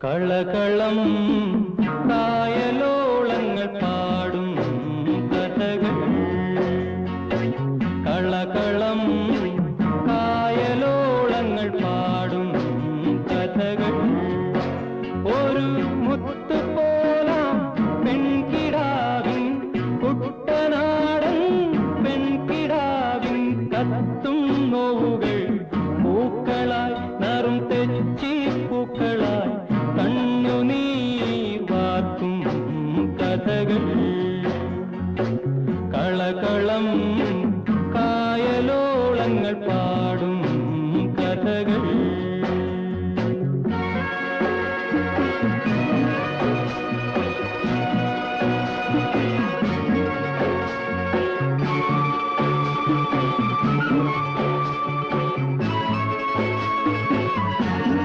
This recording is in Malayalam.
കളകളം കായലോളങ്ങൾ പാടും കഥകൾ. കളകളം കായലോളങ്ങൾ പാടും കഥകൾ. ഒരു മുത്തുപോലാം പെൺകിടാവിൻ കുട്ടനാടൻ പെൺകിടാവിൻ കത്തും നോവുകൾ പൂക്കളായി നറും തെച്ചി പൂക്കളായി